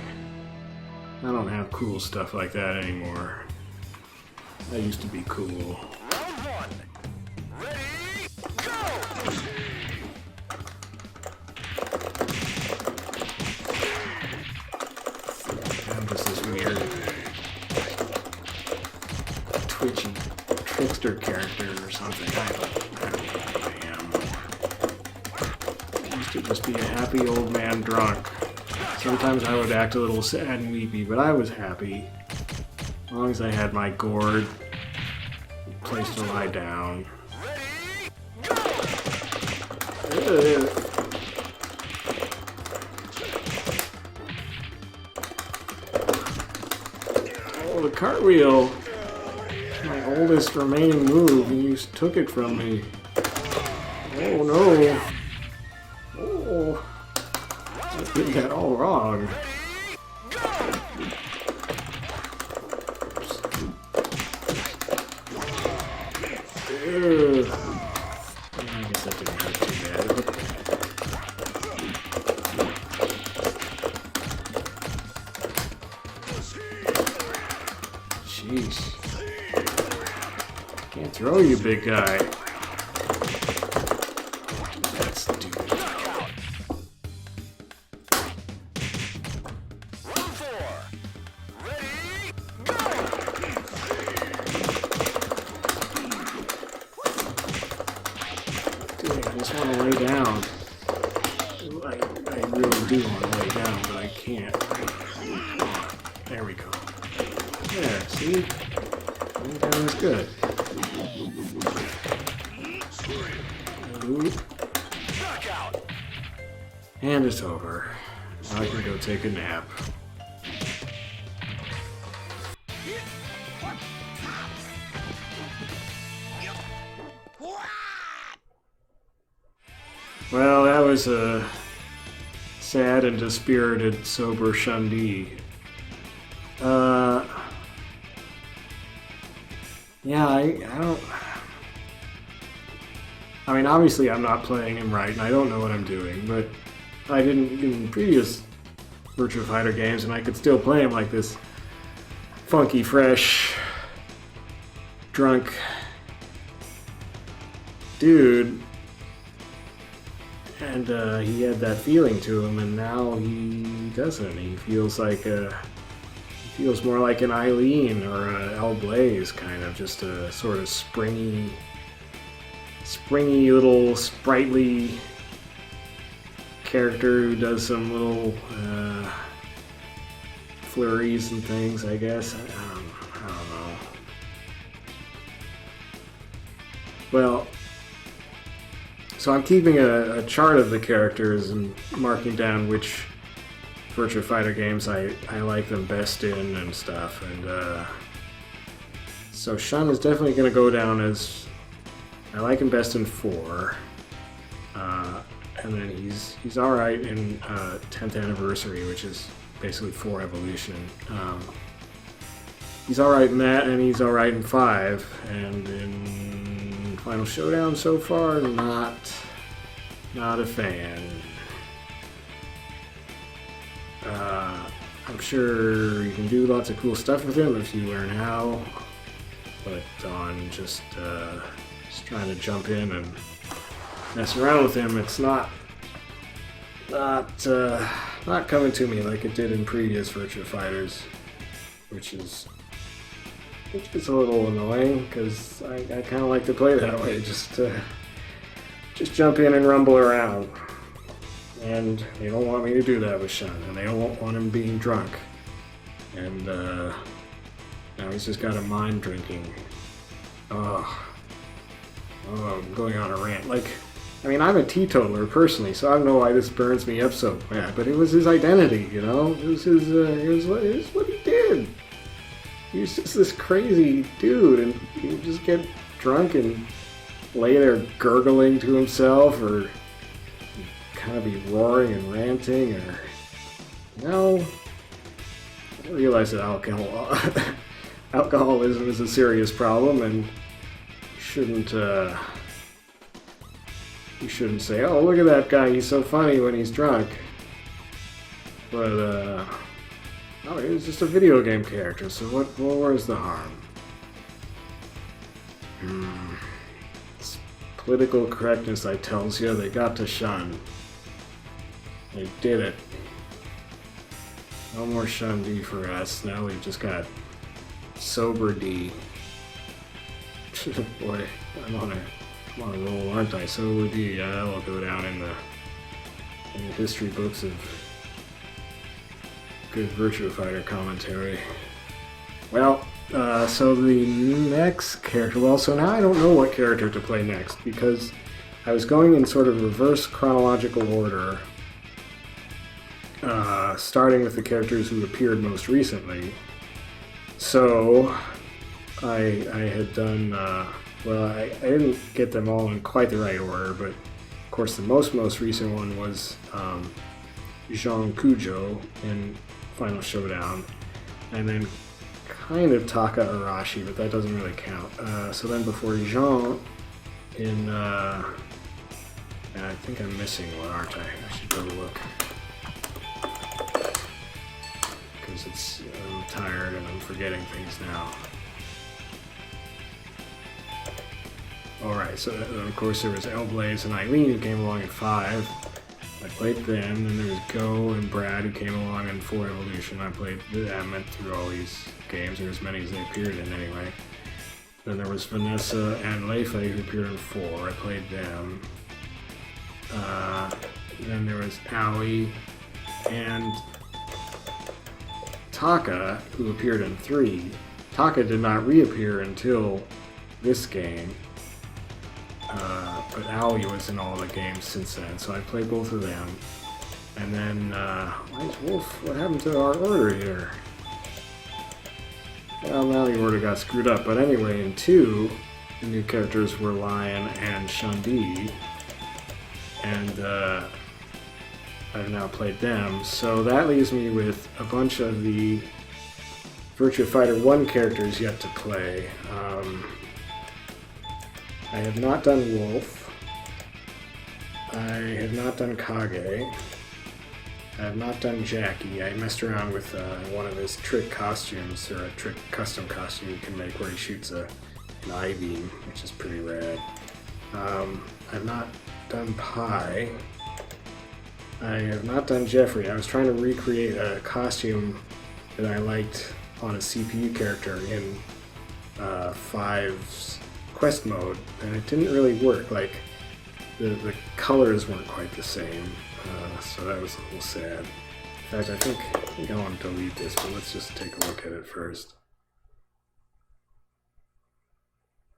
don't have cool stuff like that anymore. I used to be cool. Round 1. Ready, go! I'm just this weird, twitchy trickster character or something. I don't know. to just be a happy old man drunk. Sometimes I would act a little sad and weepy, but I was happy. As long as I had my gourd, place to lie down. Oh, the cartwheel! My oldest remaining move, and you took it from me. Oh no! Oh, I did that all wrong. Ugh. I guess that didn't hurt too bad. Jeez. Can't throw you, big guy. That's stupid. Dude, I just want to lay down. I really do want to lay down, but I can't. There we go. There, see? Laying down is good. Ooh. And it's over. Now I can go take a nap. Well, that was a sad and dispirited sober Shun-Di. Yeah, I don't... I mean, obviously I'm not playing him right, and I don't know what I'm doing, but I didn't in previous Virtua Fighter games, and I could still play him like this funky, fresh, drunk dude. And he had that feeling to him, and now he doesn't. He feels like he feels more like an Eileen or a El Blaze, kind of just a sort of springy little sprightly character who does some little flurries and things, I guess. I don't know. Well, so I'm keeping a chart of the characters and marking down which Virtua Fighter games I like them best in and stuff. And so Shun is definitely going to go down as I like him best in 4. And then he's alright in 10th Anniversary, which is basically 4 Evolution. He's alright in that, and he's alright in 5. And in Final Showdown so far, not a fan. I'm sure you can do lots of cool stuff with him if you learn how, but on just trying to jump in and mess around with him, it's not coming to me like it did in previous Virtua Fighters, which is a little annoying because I kind of like to play that way, just jump in and rumble around. And they don't want me to do that with Shun, and they don't want him being drunk. And now he's just got a mind drinking. Oh, I'm going on a rant. Like, I mean, I'm a teetotaler personally, so I don't know why this burns me up so bad. But it was his identity, you know. It was what he did. He was just this crazy dude, and he would just get drunk and lay there gurgling to himself, or kind of be roaring and ranting, or I realize that alcoholism is a serious problem, and you shouldn't say, "Oh, look at that guy, he's so funny when he's drunk." But no, he was just a video game character, so where's the harm? It's political correctness, I tells you. They got to Shun. They did it. No more Shun-Di for us. Now we've just got Sober D. Boy, I'm on a roll, aren't I? Sober D. I'll go down in in the history books of good Virtua Fighter commentary. Well, so the next character, well, so now I don't know what character to play next, because I was going in sort of reverse chronological order, starting with the characters who appeared most recently. So, I had done, well, I didn't get them all in quite the right order, but of course the most recent one was Jean Kujo in Final Showdown, and then kind of Taka Arashi, but that doesn't really count. So then before Jean in, I think I'm missing one, aren't I? I should go look. Because I'm tired and I'm forgetting things now. Alright, so of course there was Elblaze and Eileen who came along in 5. I played them, then there was Go and Brad who came along in 4 Evolution. I played them through all these games, or as many as they appeared in anyway. Then there was Vanessa and Leifei who appeared in 4. I played them. Then there was Aoi and Taka, who appeared in 3. Taka did not reappear until this game, but Aoi was in all the games since then, so I played both of them. And then, why is Wolf? What happened to our order here? Well, now the order got screwed up, but anyway, in 2, the new characters were Lion and Shundi, and I've now played them, so that leaves me with a bunch of the Virtua Fighter 1 characters yet to play. I have not done Wolf. I have not done Kage. I have not done Jackie. I messed around with one of his trick costumes, or a trick custom costume you can make where he shoots an I-beam, which is pretty rad. I've not done Pi. I have not done Jeffrey. I was trying to recreate a costume that I liked on a CPU character in 5's quest mode, and it didn't really work. Like, the colors weren't quite the same, so that was a little sad. In fact, I think I want to delete this, but let's just take a look at it first.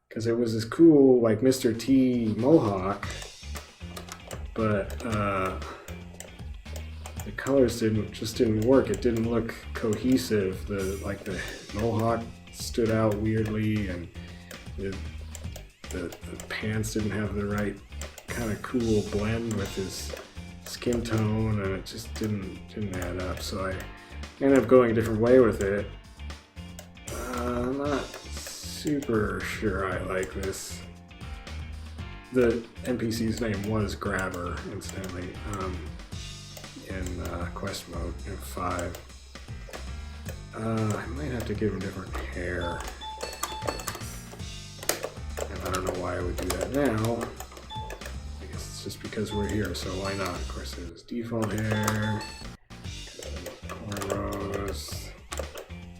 Because it was this cool, like, Mr. T Mohawk, but the colors just didn't work. It didn't look cohesive. The Mohawk stood out weirdly, and the pants didn't have the right kind of cool blend with his skin tone, and it just didn't add up. So I ended up going a different way with it. I'm not super sure I like this. The NPC's name was Grabber, incidentally, in quest mode in 5. I might have to give him different hair. And I don't know why I would do that now. I guess it's just because we're here, so why not? Of course, there's default hair, cornrows.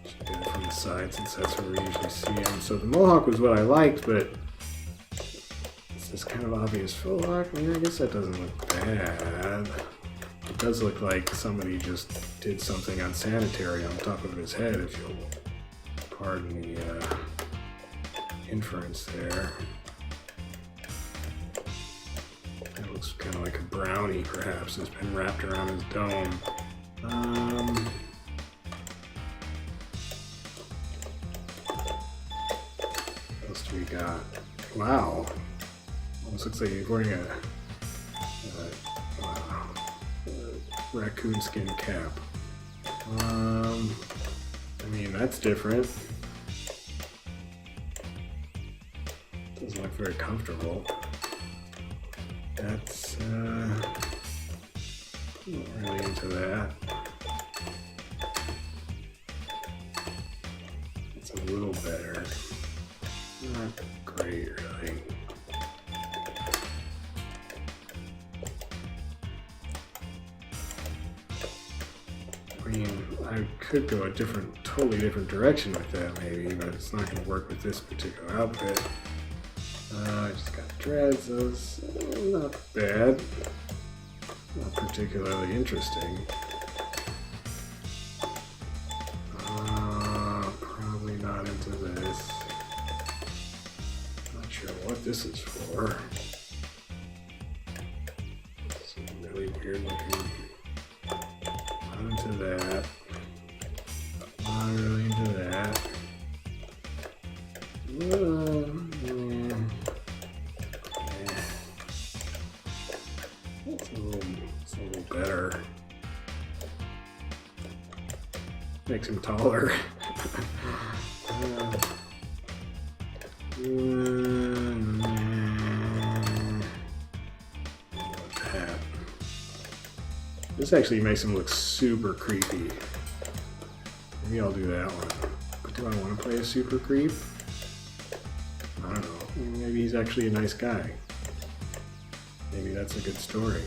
Should get it from the side since that's where we usually see him. So the Mohawk was what I liked, but it's this kind of obvious faux lock. I mean, I guess that doesn't look bad. It does look like somebody just did something unsanitary on top of his head, if you'll pardon the inference there. It looks kind of like a brownie, perhaps, that's been wrapped around his dome. What else do we got? Wow. Almost looks like he's wearing a raccoon skin cap. I mean, that's different. Doesn't look very comfortable. That's not really into that. It's a little better. Not great, really. I mean, I could go a totally different direction with that maybe, but it's not going to work with this particular outfit. I just got dreads, those not bad. not particularly interesting. Probably not into this. Not sure what this is for. Some really weird looking. Not into that. Not really into that. It's a little better. Makes him taller. That. This actually makes him look super creepy. Maybe I'll do that one. But do I want to play a super creep? I don't know. Maybe he's actually a nice guy. Maybe that's a good story.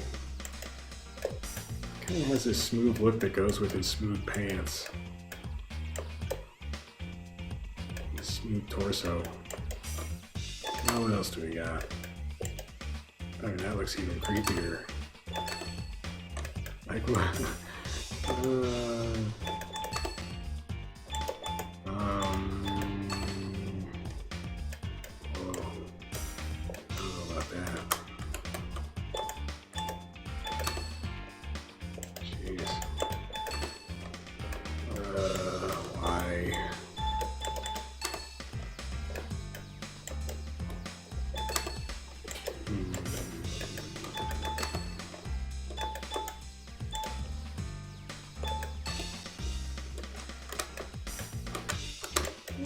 Kind of has this smooth look that goes with his smooth pants. His smooth torso. Now what else do we got? I mean, that looks even creepier. Like what?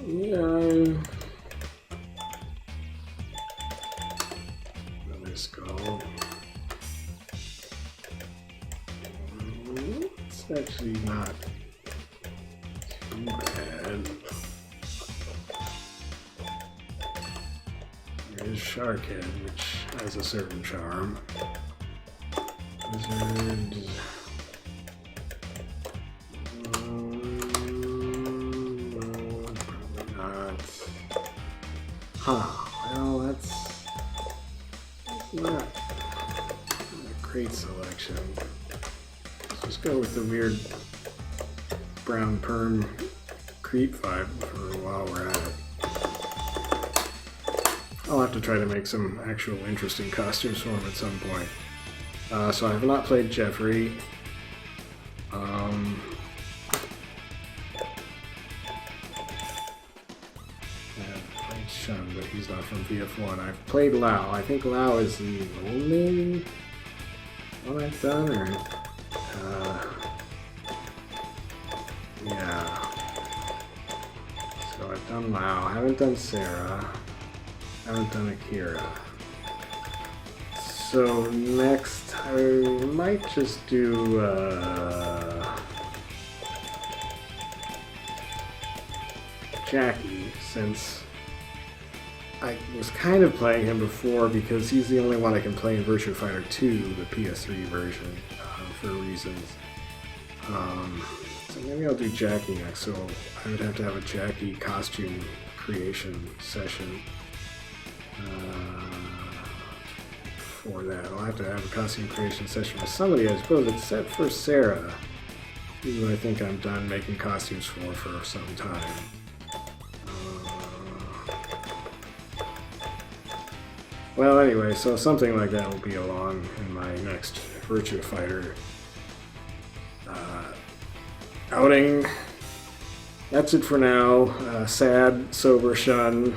Yeah. Let's go. It's actually not too bad. There's Sharkhead, which has a certain charm. Wizard. Well, that's not a great selection. Let's just go with the weird brown perm creep vibe for while we're at it. I'll have to try to make some actual interesting costumes for him at some point. So I have not played Jeffrey. Shun, but he's not from VF1. I've played Lao. I think Lao is the only one I've done, or yeah. So I've done Lao. I haven't done Sarah. I haven't done Akira. So next, I might just do Jackie, since I was kind of playing him before because he's the only one I can play in Virtua Fighter 2, the PS3 version, for reasons. So maybe I'll do Jackie next, so I would have to have a Jackie costume creation session for that. I'll have to have a costume creation session with somebody, I suppose, except for Sarah, who I think I'm done making costumes for some time. Well, anyway, so something like that will be along in my next Virtua Fighter outing. That's it for now. Sad, sober Shun.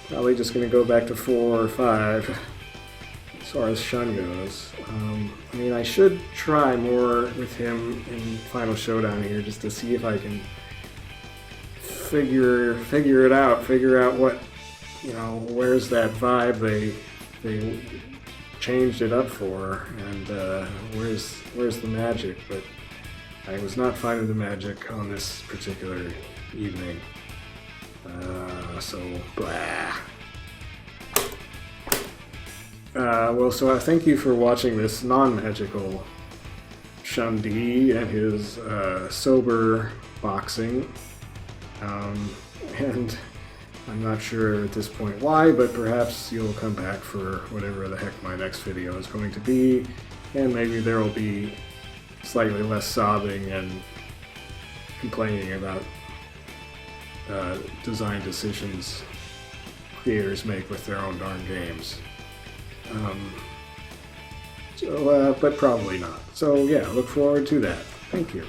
Probably just going to go back to 4 or 5 as far as Shun goes. I mean, I should try more with him in Final Showdown here just to see if I can figure it out, figure out what, you know, where's that vibe they changed it up for, and where's the magic. But I was not finding the magic on this particular evening. So blah. Well, so I thank you for watching this non-magical Shun D and his sober boxing, and I'm not sure at this point why, but perhaps you'll come back for whatever the heck my next video is going to be. And maybe there will be slightly less sobbing and complaining about design decisions creators make with their own darn games. But probably not. So yeah, look forward to that. Thank you.